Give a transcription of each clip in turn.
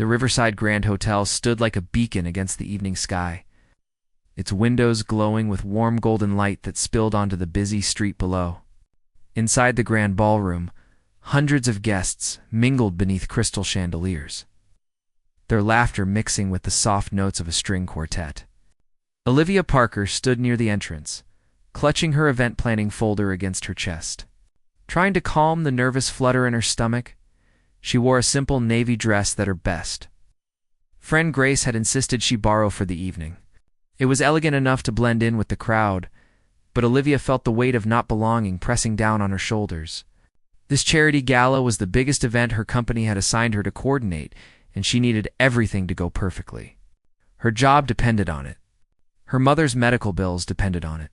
The Riverside Grand Hotel stood like a beacon against the evening sky, its windows glowing with warm golden light that spilled onto the busy street below. Inside the grand ballroom, hundreds of guests mingled beneath crystal chandeliers, their laughter mixing with the soft notes of a string quartet. Olivia Parker stood near the entrance, clutching her event planning folder against her chest. Trying to calm the nervous flutter in her stomach, she wore a simple navy dress that her best friend Grace had insisted she borrow for the evening. It was elegant enough to blend in with the crowd, but Olivia felt the weight of not belonging pressing down on her shoulders. This charity gala was the biggest event her company had assigned her to coordinate, and she needed everything to go perfectly. Her job depended on it. Her mother's medical bills depended on it.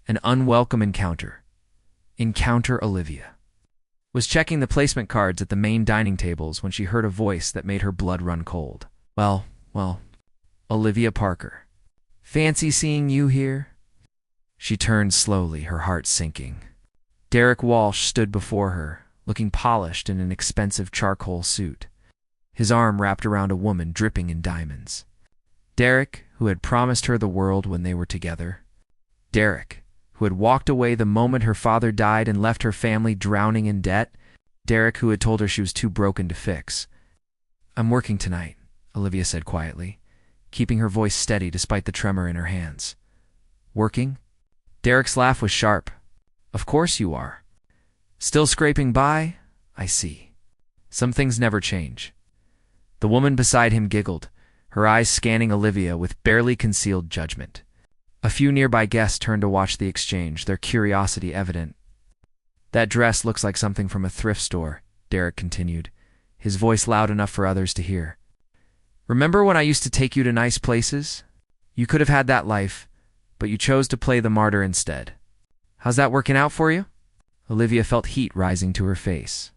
An unwelcome encounter. Encounter Olivia was checking the placement cards at the main dining tables when she heard a voice that made her blood run cold. Well, Olivia Parker. Fancy seeing you here? She turned slowly, her heart sinking. Derek Walsh stood before her, looking polished in an expensive charcoal suit, his arm wrapped around a woman dripping in diamonds. Derek, who had promised her the world when they were together. Derek, who had walked away the moment her father died and left her family drowning in debt. Derek, who had told her she was too broken to fix. "I'm working tonight," Olivia said quietly, keeping her voice steady despite the tremor in her hands. "Working?" Derek's laugh was sharp. "Of course you are. Still scraping by? I see. Some things never change." The woman beside him giggled, her eyes scanning Olivia with barely concealed judgment. A few nearby guests turned to watch the exchange, their curiosity evident. "That dress looks like something from a thrift store," Derek continued, his voice loud enough for others to hear. "Remember when I used to take you to nice places? You could have had that life, but you chose to play the martyr instead. How's that working out for you?" Olivia felt heat rising to her face.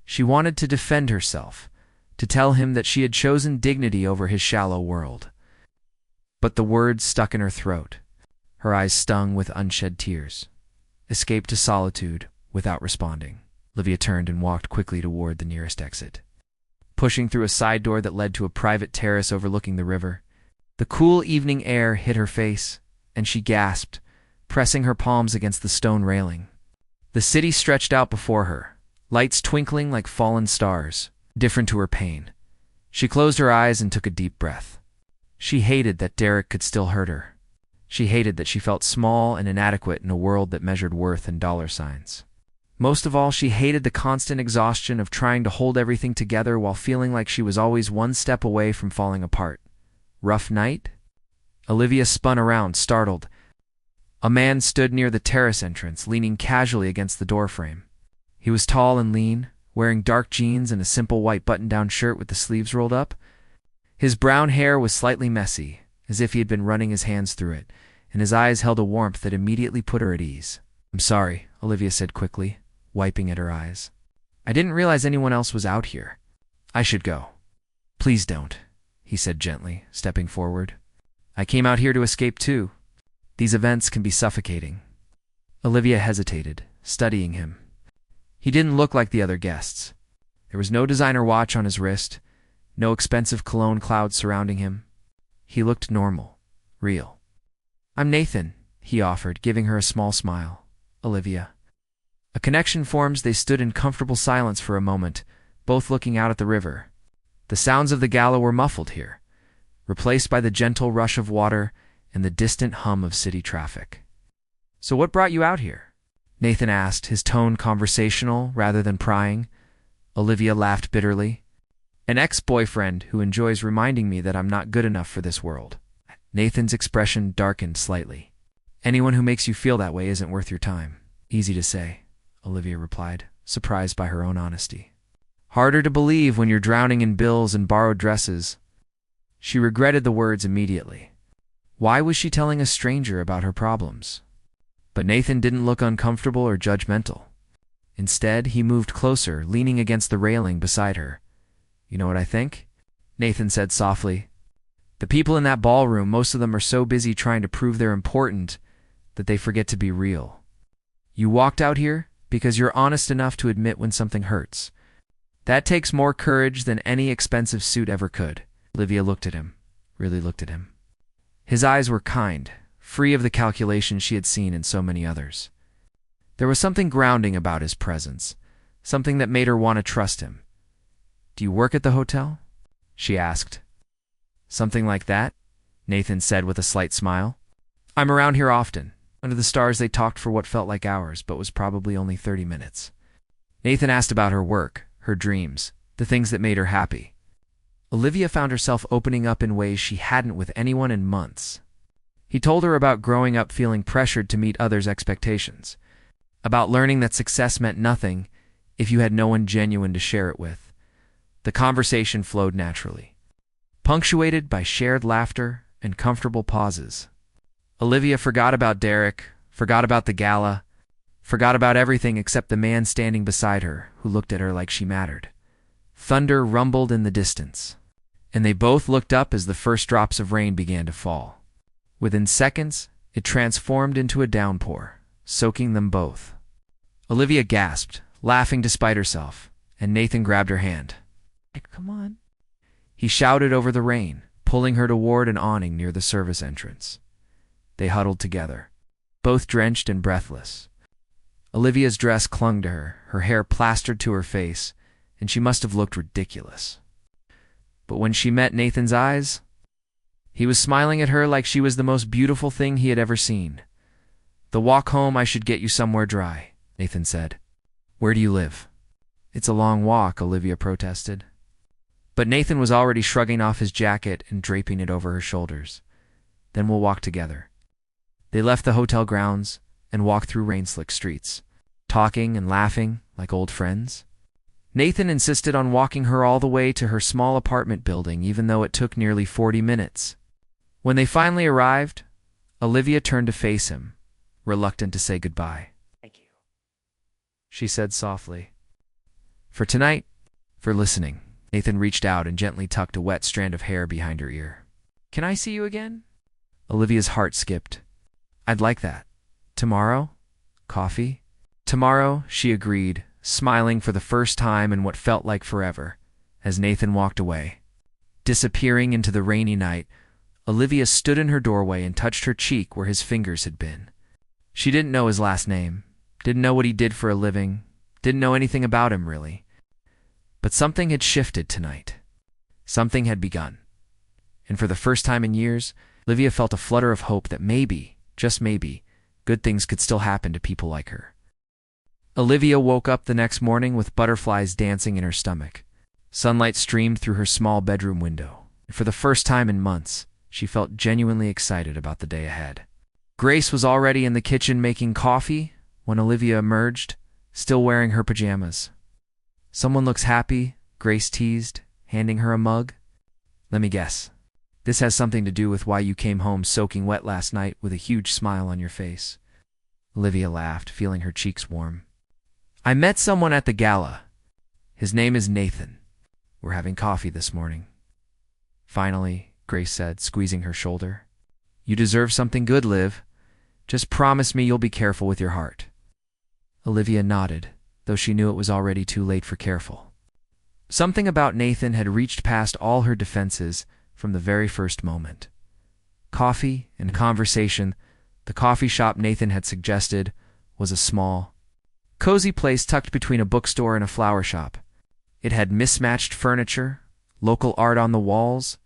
She wanted to defend herself, to tell him that she had chosen dignity over his shallow world. But the words stuck in her throat. Her eyes stung with unshed tears. Escape to solitude without responding. Olivia turned and walked quickly toward the nearest exit, pushing through a side door that led to a private terrace overlooking the river. The cool evening air hit her face, and she gasped, pressing her palms against the stone railing. The city stretched out before her, lights twinkling like fallen stars, different to her pain. She closed her eyes and took a deep breath. She hated that Derek could still hurt her. She hated that she felt small and inadequate in a world that measured worth in dollar signs. Most of all, she hated the constant exhaustion of trying to hold everything together while feeling like she was always one step away from falling apart. Rough night? Olivia spun around, startled. A man stood near the terrace entrance, leaning casually against the doorframe. He was tall and lean, wearing dark jeans and a simple white button-down shirt with the sleeves rolled up. His brown hair was slightly messy, as if he had been running his hands through it, and his eyes held a warmth that immediately put her at ease. "I'm sorry," Olivia said quickly, wiping at her eyes. "I didn't realize anyone else was out here. I should go." "Please don't," he said gently, stepping forward. "I came out here to escape too. These events can be suffocating." Olivia hesitated, studying him. He didn't look like the other guests. There was no designer watch on his wrist, no expensive cologne cloud surrounding him. He looked normal, real. "I'm Nathan," he offered, giving her a small smile. "Olivia." A connection formed. They stood in comfortable silence for a moment, both looking out at the river. The sounds of the gala were muffled here, replaced by the gentle rush of water and the distant hum of city traffic. "So what brought you out here?" Nathan asked, his tone conversational rather than prying. Olivia laughed bitterly. "An ex-boyfriend who enjoys reminding me that I'm not good enough for this world." Nathan's expression darkened slightly. "Anyone who makes you feel that way isn't worth your time." "Easy to say," Olivia replied, surprised by her own honesty. "Harder to believe when you're drowning in bills and borrowed dresses." She regretted the words immediately. Why was she telling a stranger about her problems? But Nathan didn't look uncomfortable or judgmental. Instead, he moved closer, leaning against the railing beside her. "You know what I think?" Nathan said softly. "The people in that ballroom, most of them are so busy trying to prove they're important that they forget to be real. You walked out here because you're honest enough to admit when something hurts. That takes more courage than any expensive suit ever could. Olivia looked at him, really looked at him. His eyes were kind, free of the calculation she had seen in so many others. There was something grounding about his presence, something that made her want to trust him. "Do you work at the hotel?" she asked. "Something like that," Nathan said with a slight smile. "I'm around here often." Under the stars they talked for what felt like hours, but was probably only 30 minutes. Nathan asked about her work, her dreams, the things that made her happy. Olivia found herself opening up in ways she hadn't with anyone in months. He told her about growing up feeling pressured to meet others' expectations, about learning that success meant nothing if you had no one genuine to share it with. The conversation flowed naturally, punctuated by shared laughter and comfortable pauses. Olivia forgot about Derek, forgot about the gala, forgot about everything except the man standing beside her who looked at her like she mattered. Thunder rumbled in the distance, and they both looked up as the first drops of rain began to fall. Within seconds, it transformed into a downpour, soaking them both. Olivia gasped, laughing despite herself, and Nathan grabbed her hand. "Come on," he shouted over the rain, pulling her toward an awning near the service entrance. They huddled together, both drenched and breathless. Olivia's dress clung to her hair plastered to her face, and she must have looked ridiculous. But when she met Nathan's eyes, he was smiling at her like she was the most beautiful thing he had ever seen. "The walk home, I should get you somewhere dry," Nathan said. "Where do you live?" "It's a long walk," Olivia protested. But Nathan was already shrugging off his jacket and draping it over her shoulders. "Then we'll walk together." They left the hotel grounds and walked through rain-slick streets, talking and laughing like old friends. Nathan insisted on walking her all the way to her small apartment building, even though it took nearly 40 minutes. When they finally arrived, Olivia turned to face him, reluctant to say goodbye. Thank you. She said softly. "For tonight, for listening." Nathan reached out and gently tucked a wet strand of hair behind her ear. "Can I see you again?" Olivia's heart skipped. "I'd like that. Tomorrow? Coffee?" "Tomorrow," she agreed, smiling for the first time in what felt like forever, as Nathan walked away. Disappearing into the rainy night, Olivia stood in her doorway and touched her cheek where his fingers had been. She didn't know his last name, didn't know what he did for a living, didn't know anything about him, really. But something had shifted tonight. Something had begun. And for the first time in years, Olivia felt a flutter of hope that maybe, just maybe, good things could still happen to people like her. Olivia woke up the next morning with butterflies dancing in her stomach. Sunlight streamed through her small bedroom window, and for the first time in months, she felt genuinely excited about the day ahead. Grace was already in the kitchen making coffee when Olivia emerged, still wearing her pajamas. "Someone looks happy," Grace teased, handing her a mug. "Let me guess. This has something to do with why you came home soaking wet last night with a huge smile on your face." Olivia laughed, feeling her cheeks warm. "I met someone at the gala. His name is Nathan. We're having coffee this morning." "Finally," Grace said, squeezing her shoulder. "You deserve something good, Liv. Just promise me you'll be careful with your heart." Olivia nodded, though she knew it was already too late for careful. Something about Nathan had reached past all her defenses from the very first moment. Coffee and conversation, the coffee shop Nathan had suggested, was a small, cozy place tucked between a bookstore and a flower shop. It had mismatched furniture, local art on the walls,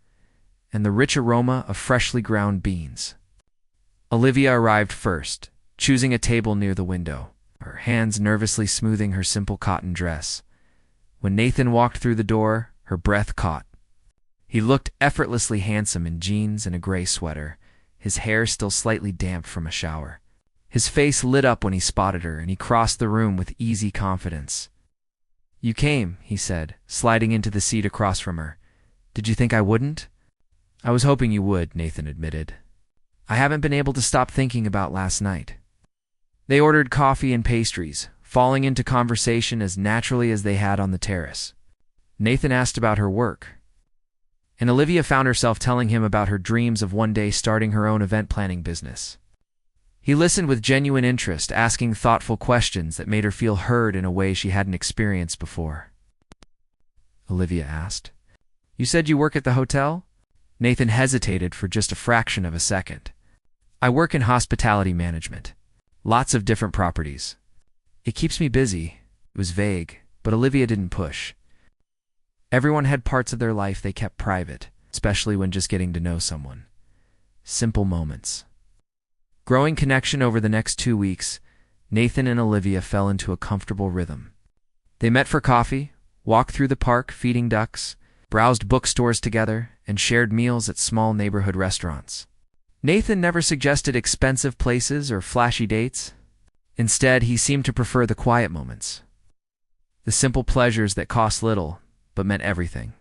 and the rich aroma of freshly ground beans. Olivia arrived first, choosing a table near the window, her hands nervously smoothing her simple cotton dress. When Nathan walked through the door, her breath caught. He looked effortlessly handsome in jeans and a gray sweater, his hair still slightly damp from a shower. His face lit up when he spotted her, and he crossed the room with easy confidence. "You came," he said, sliding into the seat across from her. "Did you think I wouldn't?" "I was hoping you would," Nathan admitted. "I haven't been able to stop thinking about last night." They ordered coffee and pastries, falling into conversation as naturally as they had on the terrace. Nathan asked about her work, and Olivia found herself telling him about her dreams of one day starting her own event planning business. He listened with genuine interest, asking thoughtful questions that made her feel heard in a way she hadn't experienced before. Olivia asked. You said you work at the hotel? Nathan hesitated for just a fraction of a second. I work in hospitality management. Lots of different properties. It keeps me busy. It was vague, but Olivia didn't push. Everyone had parts of their life they kept private, especially when just getting to know someone. Simple moments. Growing connection over the next 2 weeks, Nathan and Olivia fell into a comfortable rhythm. They met for coffee, walked through the park feeding ducks, browsed bookstores together, and shared meals at small neighborhood restaurants. Nathan never suggested expensive places or flashy dates. Instead, he seemed to prefer the quiet moments. The simple pleasures that cost little, but meant everything.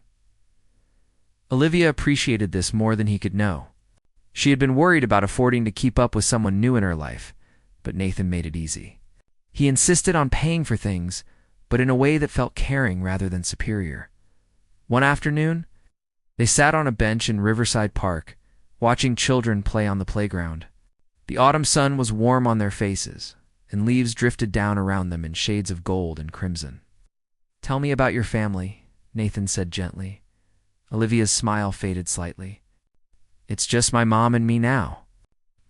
Olivia appreciated this more than he could know. She had been worried about affording to keep up with someone new in her life, but Nathan made it easy. He insisted on paying for things, but in a way that felt caring rather than superior. One afternoon, they sat on a bench in Riverside Park, watching children play on the playground. The autumn sun was warm on their faces, and leaves drifted down around them in shades of gold and crimson. Tell me about your family, Nathan said gently. Olivia's smile faded slightly. It's just my mom and me now.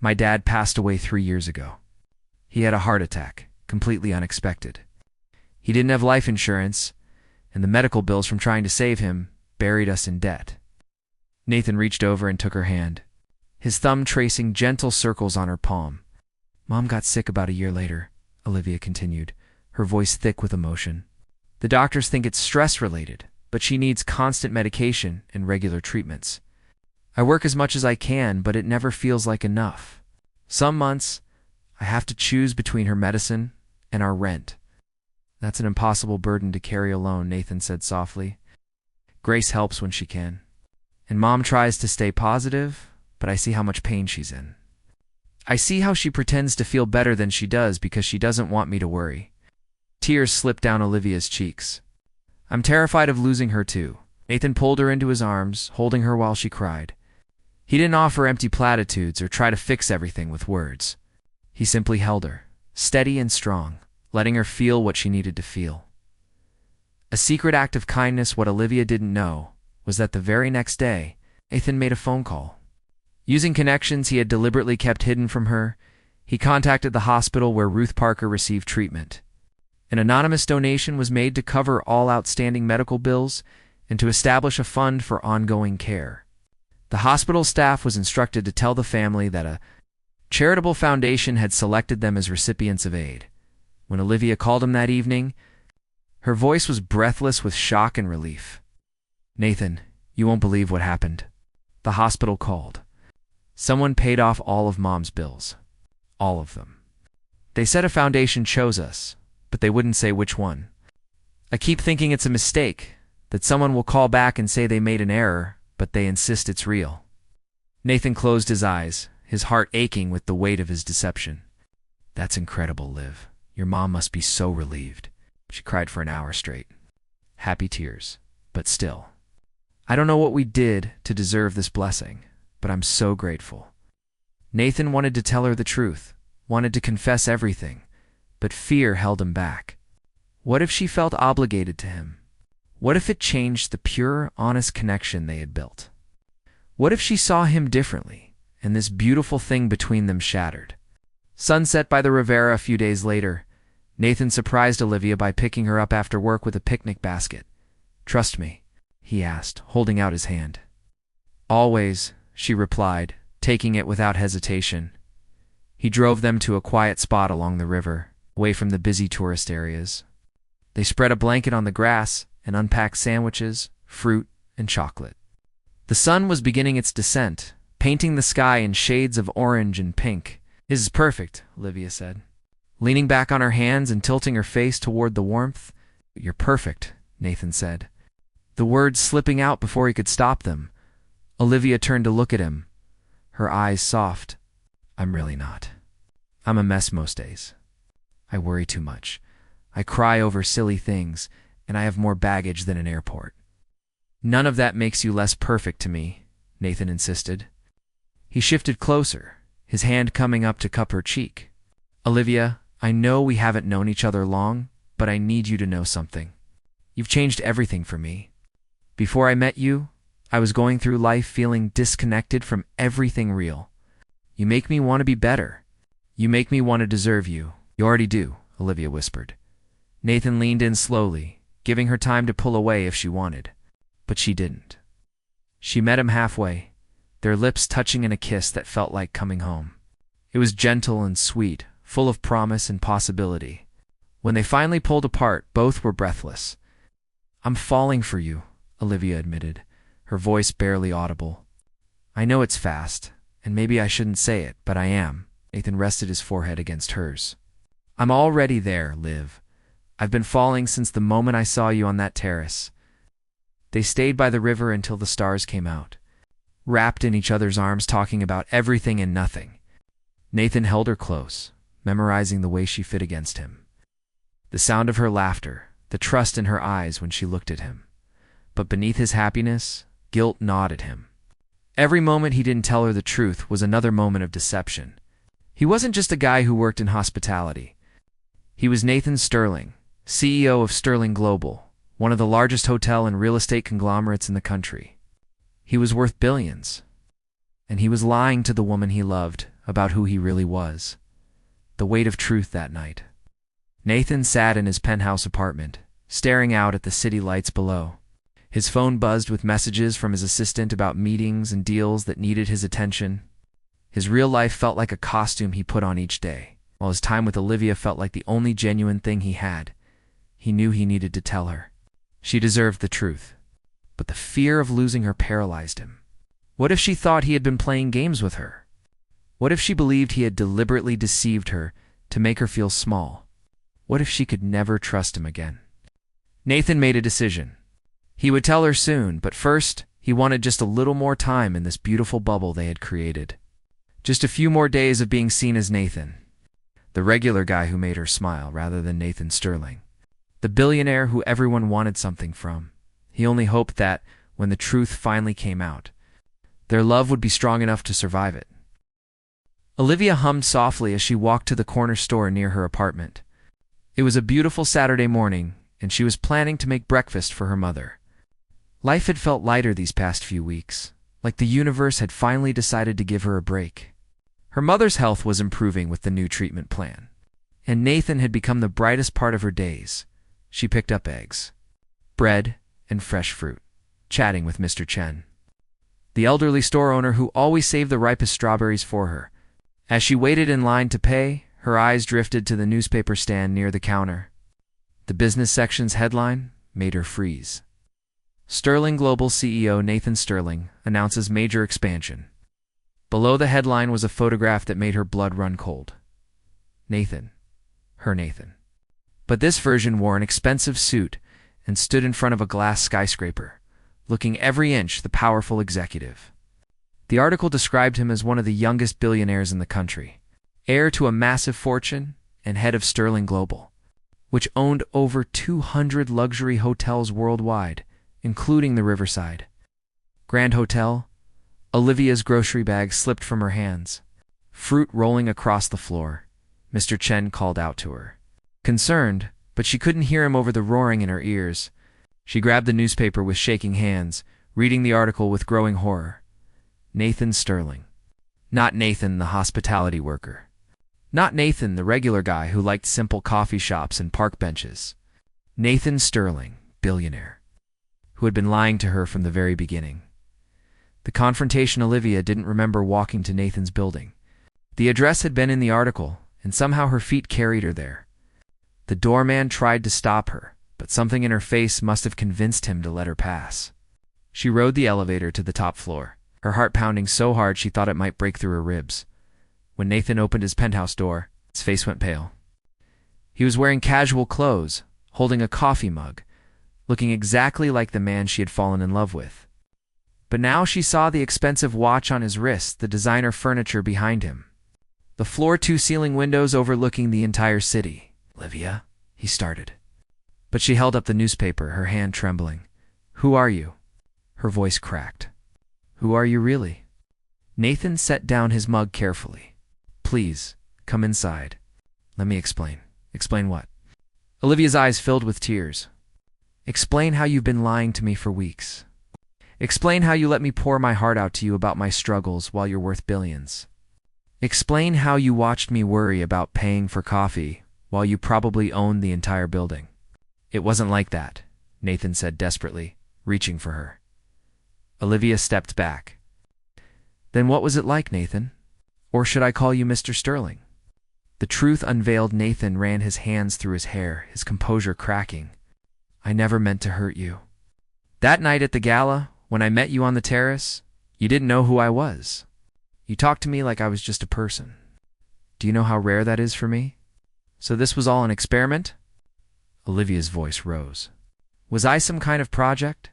My dad passed away 3 years ago. He had a heart attack, completely unexpected. He didn't have life insurance, and the medical bills from trying to save him buried us in debt. Nathan reached over and took her hand, his thumb tracing gentle circles on her palm. Mom got sick about a year later, Olivia continued, her voice thick with emotion. The doctors think it's stress-related, but she needs constant medication and regular treatments. I work as much as I can, but it never feels like enough. Some months, I have to choose between her medicine and our rent. That's an impossible burden to carry alone, Nathan said softly. Grace helps when she can. And Mom tries to stay positive, but I see how much pain she's in. I see how she pretends to feel better than she does because she doesn't want me to worry. Tears slipped down Olivia's cheeks. I'm terrified of losing her too. Nathan pulled her into his arms, holding her while she cried. He didn't offer empty platitudes or try to fix everything with words. He simply held her, steady and strong, letting her feel what she needed to feel. A secret act of kindness what Olivia didn't know was that the very next day, Nathan made a phone call. Using connections he had deliberately kept hidden from her, he contacted the hospital where Ruth Parker received treatment. An anonymous donation was made to cover all outstanding medical bills and to establish a fund for ongoing care. The hospital staff was instructed to tell the family that a charitable foundation had selected them as recipients of aid. When Olivia called him that evening, her voice was breathless with shock and relief. Nathan, you won't believe what happened. The hospital called. Someone paid off all of Mom's bills. All of them. They said a foundation chose us, but they wouldn't say which one. I keep thinking it's a mistake, that someone will call back and say they made an error, but they insist it's real. Nathan closed his eyes, his heart aching with the weight of his deception. That's incredible, Liv. Your mom must be so relieved. She cried for an hour straight. Happy tears, but still. I don't know what we did to deserve this blessing, but I'm so grateful. Nathan wanted to tell her the truth, wanted to confess everything, but fear held him back. What if she felt obligated to him? What if it changed the pure, honest connection they had built? What if she saw him differently, and this beautiful thing between them shattered? Sunset by the Riviera a few days later, Nathan surprised Olivia by picking her up after work with a picnic basket. Trust me, he asked, holding out his hand. Always, she replied, taking it without hesitation. He drove them to a quiet spot along the river, away from the busy tourist areas. They spread a blanket on the grass and unpacked sandwiches, fruit, and chocolate. The sun was beginning its descent, painting the sky in shades of orange and pink. This is perfect, Olivia said, leaning back on her hands and tilting her face toward the warmth. You're perfect, Nathan said, the words slipping out before he could stop them. Olivia turned to look at him, her eyes soft. I'm really not. I'm a mess most days. I worry too much. I cry over silly things, and I have more baggage than an airport. None of that makes you less perfect to me, Nathan insisted. He shifted closer, his hand coming up to cup her cheek. Olivia, I know we haven't known each other long, but I need you to know something. You've changed everything for me. Before I met you, I was going through life feeling disconnected from everything real. You make me want to be better. You make me want to deserve you. You already do, Olivia whispered. Nathan leaned in slowly, giving her time to pull away if she wanted. But she didn't. She met him halfway, their lips touching in a kiss that felt like coming home. It was gentle and sweet, full of promise and possibility. When they finally pulled apart, both were breathless. I'm falling for you, Olivia admitted, her voice barely audible. I know it's fast, and maybe I shouldn't say it, but I am. Nathan rested his forehead against hers. I'm already there, Liv. I've been falling since the moment I saw you on that terrace. They stayed by the river until the stars came out, wrapped in each other's arms, talking about everything and nothing. Nathan held her close, memorizing the way she fit against him. The sound of her laughter, the trust in her eyes when she looked at him. But beneath his happiness, guilt gnawed at him. Every moment he didn't tell her the truth was another moment of deception. He wasn't just a guy who worked in hospitality. He was Nathan Sterling, CEO of Sterling Global, one of the largest hotel and real estate conglomerates in the country. He was worth billions. And he was lying to the woman he loved about who he really was. The weight of truth that night. Nathan sat in his penthouse apartment, staring out at the city lights below. His phone buzzed with messages from his assistant about meetings and deals that needed his attention. His real life felt like a costume he put on each day, while his time with Olivia felt like the only genuine thing he had. He knew he needed to tell her. She deserved the truth. But the fear of losing her paralyzed him. What if she thought he had been playing games with her? What if she believed he had deliberately deceived her to make her feel small? What if she could never trust him again? Nathan made a decision. He would tell her soon, but first, he wanted just a little more time in this beautiful bubble they had created. Just a few more days of being seen as Nathan, the regular guy who made her smile rather than Nathan Sterling, the billionaire who everyone wanted something from. He only hoped that, when the truth finally came out, their love would be strong enough to survive it. Olivia hummed softly as she walked to the corner store near her apartment. It was a beautiful Saturday morning, and she was planning to make breakfast for her mother. Life had felt lighter these past few weeks, like the universe had finally decided to give her a break. Her mother's health was improving with the new treatment plan, and Nathan had become the brightest part of her days. She picked up eggs, bread, and fresh fruit, chatting with Mr. Chen, the elderly store owner who always saved the ripest strawberries for her. As she waited in line to pay, her eyes drifted to the newspaper stand near the counter. The business section's headline made her freeze. Sterling Global CEO Nathan Sterling announces major expansion. Below the headline was a photograph that made her blood run cold. Nathan. Her Nathan. But this version wore an expensive suit and stood in front of a glass skyscraper, looking every inch the powerful executive. The article described him as one of the youngest billionaires in the country, heir to a massive fortune and head of Sterling Global, which owned over 200 luxury hotels worldwide, including the Riverside Grand Hotel. Olivia's grocery bag slipped from her hands, fruit rolling across the floor. Mr. Chen called out to her, concerned, but she couldn't hear him over the roaring in her ears. She grabbed the newspaper with shaking hands, reading the article with growing horror. Nathan Sterling. Not Nathan, the hospitality worker. Not Nathan, the regular guy who liked simple coffee shops and park benches. Nathan Sterling, billionaire, who had been lying to her from the very beginning. The confrontation. Olivia didn't remember walking to Nathan's building. The address had been in the article, and somehow her feet carried her there. The doorman tried to stop her, but something in her face must have convinced him to let her pass. She rode the elevator to the top floor, her heart pounding so hard she thought it might break through her ribs. When Nathan opened his penthouse door, his face went pale. He was wearing casual clothes, holding a coffee mug, looking exactly like the man she had fallen in love with. But now she saw the expensive watch on his wrist, the designer furniture behind him, the floor-to-ceiling windows overlooking the entire city. Olivia, he started. But she held up the newspaper, her hand trembling. Who are you? Her voice cracked. Who are you really? Nathan set down his mug carefully. Please, come inside. Let me explain. Explain what? Olivia's eyes filled with tears. Explain how you've been lying to me for weeks. Explain how you let me pour my heart out to you about my struggles while you're worth billions. Explain how you watched me worry about paying for coffee while you probably owned the entire building. It wasn't like that, Nathan said desperately, reaching for her. Olivia stepped back. Then what was it like, Nathan? Or should I call you Mr. Sterling? The truth unveiled. Nathan ran his hands through his hair, his composure cracking. I never meant to hurt you. That night at the gala, when I met you on the terrace, you didn't know who I was. You talked to me like I was just a person. Do you know how rare that is for me? So this was all an experiment? Olivia's voice rose. Was I some kind of project?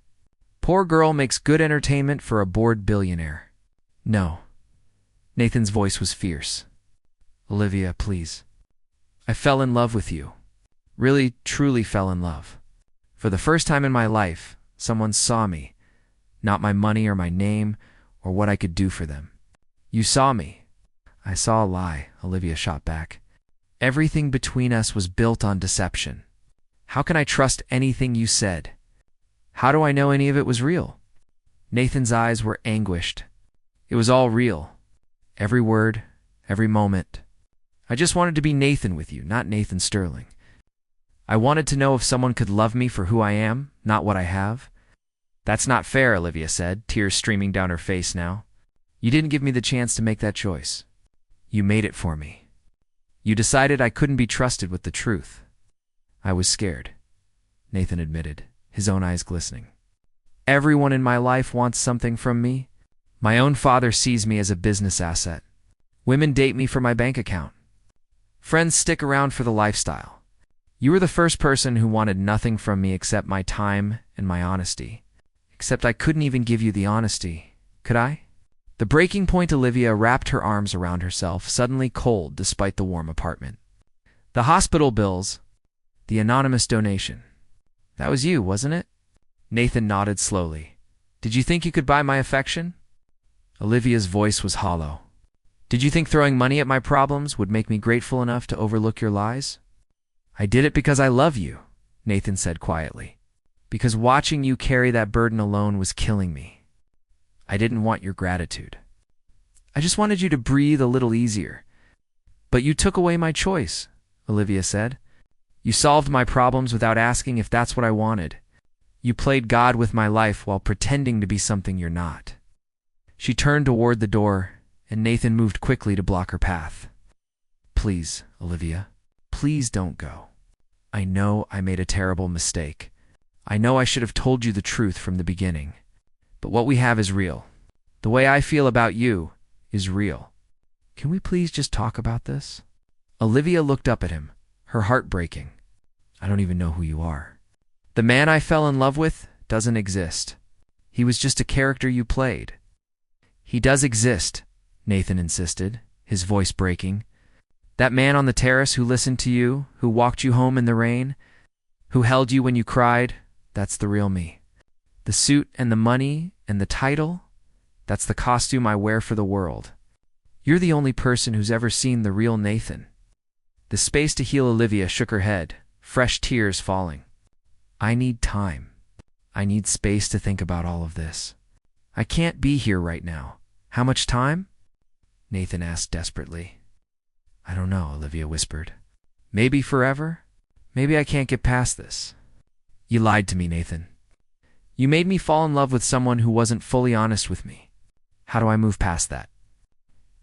Poor girl makes good entertainment for a bored billionaire. No. Nathan's voice was fierce. Olivia, please. I fell in love with you. Really, truly fell in love. For the first time in my life, someone saw me, not my money or my name or what I could do for them. You saw me. I saw a lie, Olivia shot back. Everything between us was built on deception. How can I trust anything you said? How do I know any of it was real? Nathan's eyes were anguished. It was all real. Every word, every moment. I just wanted to be Nathan with you, not Nathan Sterling. I wanted to know if someone could love me for who I am, not what I have. That's not fair, Olivia said, tears streaming down her face now. You didn't give me the chance to make that choice. You made it for me. You decided I couldn't be trusted with the truth. I was scared, Nathan admitted, his own eyes glistening. Everyone in my life wants something from me. My own father sees me as a business asset. Women date me for my bank account. Friends stick around for the lifestyle. You were the first person who wanted nothing from me except my time and my honesty. Except I couldn't even give you the honesty, could I? The breaking point. Olivia wrapped her arms around herself, suddenly cold despite the warm apartment. The hospital bills, the anonymous donation. That was you, wasn't it? Nathan nodded slowly. Did you think you could buy my affection? Olivia's voice was hollow. Did you think throwing money at my problems would make me grateful enough to overlook your lies? I did it because I love you, Nathan said quietly. Because watching you carry that burden alone was killing me. I didn't want your gratitude. I just wanted you to breathe a little easier. But you took away my choice, Olivia said. You solved my problems without asking if that's what I wanted. You played God with my life while pretending to be something you're not. She turned toward the door, and Nathan moved quickly to block her path. Please, Olivia, please don't go. I know I made a terrible mistake. I know I should have told you the truth from the beginning. But what we have is real. The way I feel about you is real. Can we please just talk about this? Olivia looked up at him, her heart breaking. I don't even know who you are. The man I fell in love with doesn't exist. He was just a character you played. He does exist, Nathan insisted, his voice breaking. That man on the terrace who listened to you, who walked you home in the rain, who held you when you cried, that's the real me. The suit and the money and the title, that's the costume I wear for the world. You're the only person who's ever seen the real Nathan. The space to heal. Olivia shook her head, fresh tears falling. I need time. I need space to think about all of this. I can't be here right now. How much time? Nathan asked desperately. I don't know, Olivia whispered. Maybe forever? Maybe I can't get past this. You lied to me, Nathan. You made me fall in love with someone who wasn't fully honest with me. How do I move past that?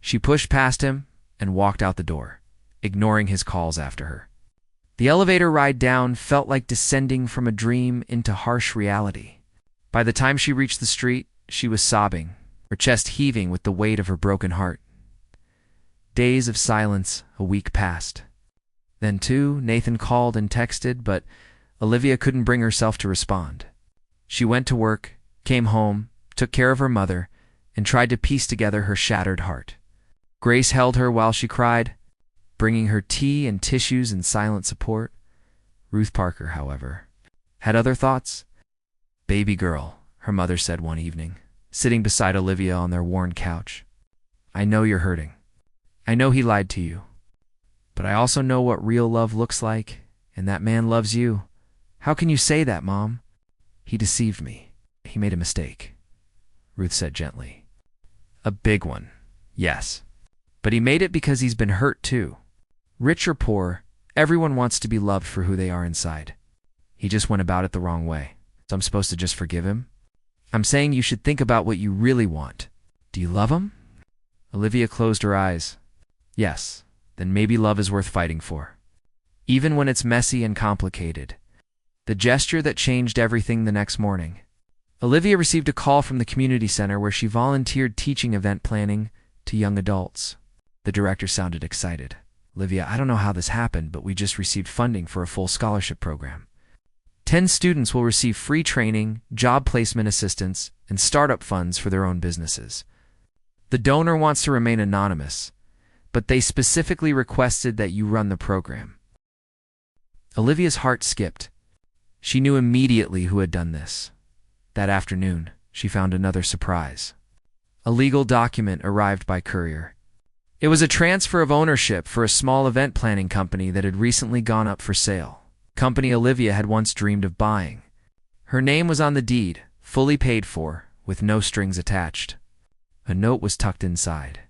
She pushed past him and walked out the door, ignoring his calls after her. The elevator ride down felt like descending from a dream into harsh reality. By the time she reached the street, she was sobbing, her chest heaving with the weight of her broken heart. Days of silence, a week passed. Then, too, Nathan called and texted, but Olivia couldn't bring herself to respond. She went to work, came home, took care of her mother, and tried to piece together her shattered heart. Grace held her while she cried, bringing her tea and tissues in silent support. Ruth Parker, however, had other thoughts. Baby girl, her mother said one evening, sitting beside Olivia on their worn couch. I know you're hurting. I know he lied to you. But I also know what real love looks like, and that man loves you. How can you say that, Mom? He deceived me. He made a mistake, Ruth said gently. A big one, yes. But he made it because he's been hurt too. Rich or poor, everyone wants to be loved for who they are inside. He just went about it the wrong way. So I'm supposed to just forgive him? I'm saying you should think about what you really want. Do you love him? Olivia closed her eyes. Yes, then maybe love is worth fighting for. Even when it's messy and complicated. The gesture that changed everything the next morning. Olivia received a call from the community center where she volunteered teaching event planning to young adults. The director sounded excited. Olivia, I don't know how this happened, but we just received funding for a full scholarship program. 10 students will receive free training, job placement assistance, and startup funds for their own businesses. The donor wants to remain anonymous, but they specifically requested that you run the program. Olivia's heart skipped. She knew immediately who had done this. That afternoon, she found another surprise. A legal document arrived by courier. It was a transfer of ownership for a small event planning company that had recently gone up for sale. Company Olivia had once dreamed of buying. Her name was on the deed, fully paid for, with no strings attached. A note was tucked inside.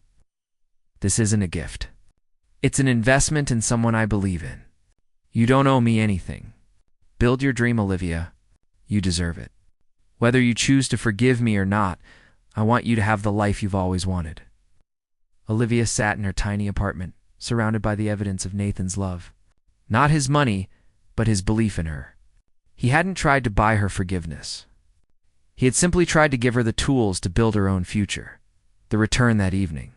This isn't a gift. It's an investment in someone I believe in. You don't owe me anything. Build your dream, Olivia. You deserve it. Whether you choose to forgive me or not, I want you to have the life you've always wanted. Olivia sat in her tiny apartment, surrounded by the evidence of Nathan's love. Not his money, but his belief in her. He hadn't tried to buy her forgiveness. He had simply tried to give her the tools to build her own future. The return that evening.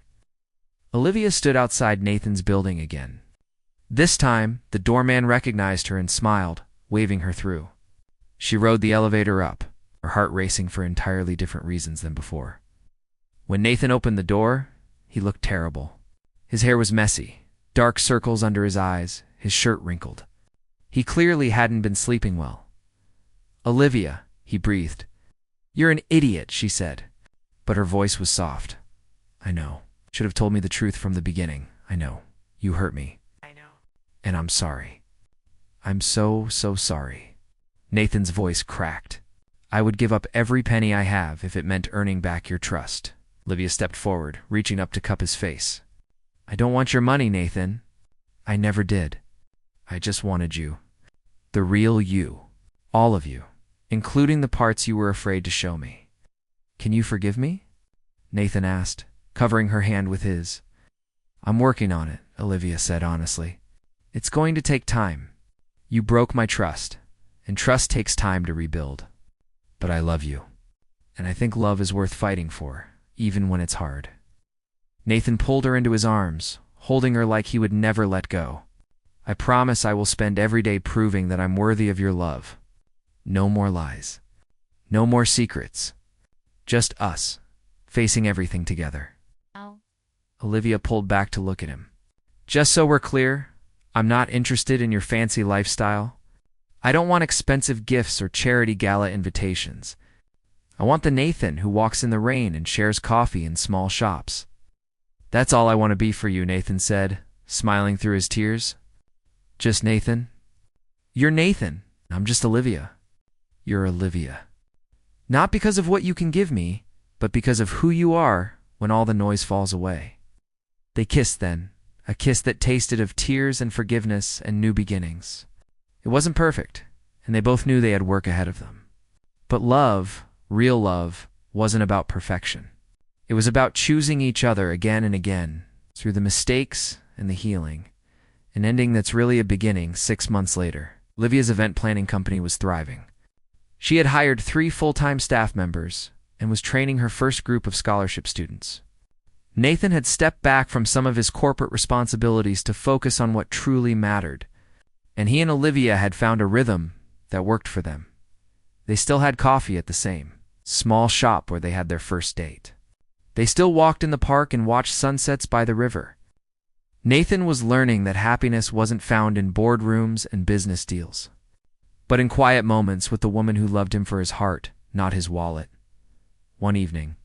Olivia stood outside Nathan's building again. This time, the doorman recognized her and smiled, waving her through. She rode the elevator up, her heart racing for entirely different reasons than before. When Nathan opened the door, he looked terrible. His hair was messy, dark circles under his eyes, his shirt wrinkled. He clearly hadn't been sleeping well. Olivia, he breathed. You're an idiot, she said. But her voice was soft. I know. Should have told me the truth from the beginning. I know. You hurt me. I know. And I'm sorry. I'm so sorry. Nathan's voice cracked. I would give up every penny I have if it meant earning back your trust. Olivia stepped forward, reaching up to cup his face. I don't want your money, Nathan. I never did. I just wanted you. The real you. All of you. Including the parts you were afraid to show me. Can you forgive me? Nathan asked, covering her hand with his. I'm working on it, Olivia said honestly. It's going to take time. You broke my trust, and trust takes time to rebuild. But I love you, and I think love is worth fighting for, even when it's hard. Nathan pulled her into his arms, holding her like he would never let go. I promise I will spend every day proving that I'm worthy of your love. No more lies. No more secrets. Just us, facing everything together. Oh. Olivia pulled back to look at him. Just so we're clear, I'm not interested in your fancy lifestyle. I don't want expensive gifts or charity gala invitations. I want the Nathan who walks in the rain and shares coffee in small shops. That's all I want to be for you, Nathan said, smiling through his tears. Just Nathan? You're Nathan. I'm just Olivia. You're Olivia. Not because of what you can give me, but because of who you are when all the noise falls away. They kissed then, a kiss that tasted of tears and forgiveness and new beginnings. It wasn't perfect, and they both knew they had work ahead of them. But love, real love, wasn't about perfection. It was about choosing each other again and again, through the mistakes and the healing. An ending that's really a beginning 6 months later. Olivia's event planning company was thriving. She had hired 3 full-time staff members and was training her first group of scholarship students. Nathan had stepped back from some of his corporate responsibilities to focus on what truly mattered, and he and Olivia had found a rhythm that worked for them. They still had coffee at the same small shop where they had their first date. They still walked in the park and watched sunsets by the river. Nathan was learning that happiness wasn't found in boardrooms and business deals, but in quiet moments with the woman who loved him for his heart, not his wallet. One evening,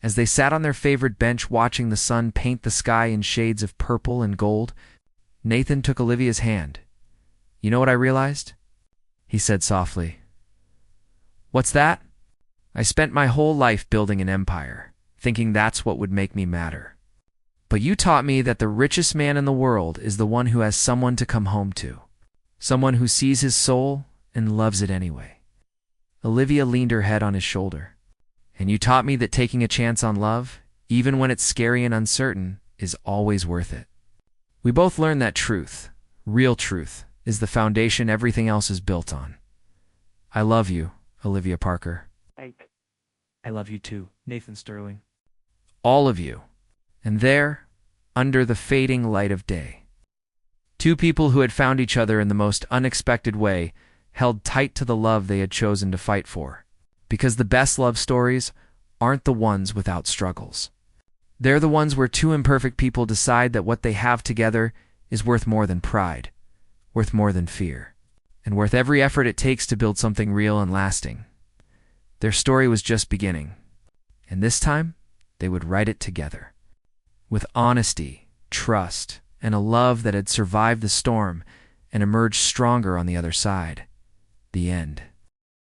as they sat on their favorite bench watching the sun paint the sky in shades of purple and gold, Nathan took Olivia's hand. You know what I realized? he said softly. What's that? I spent my whole life building an empire, thinking that's what would make me matter. But you taught me that the richest man in the world is the one who has someone to come home to, someone who sees his soul and loves it anyway. Olivia leaned her head on his shoulder. And you taught me that taking a chance on love, even when it's scary and uncertain, is always worth it. We both learned that truth, real truth, is the foundation everything else is built on. I love you, Olivia Parker. I love you too, Nathan Sterling. All of you. And there, under the fading light of day, two people who had found each other in the most unexpected way held tight to the love they had chosen to fight for. Because the best love stories aren't the ones without struggles. They're the ones where two imperfect people decide that what they have together is worth more than pride, worth more than fear, and worth every effort it takes to build something real and lasting. Their story was just beginning, and this time they would write it together. With honesty, trust, and a love that had survived the storm and emerged stronger on the other side. The end.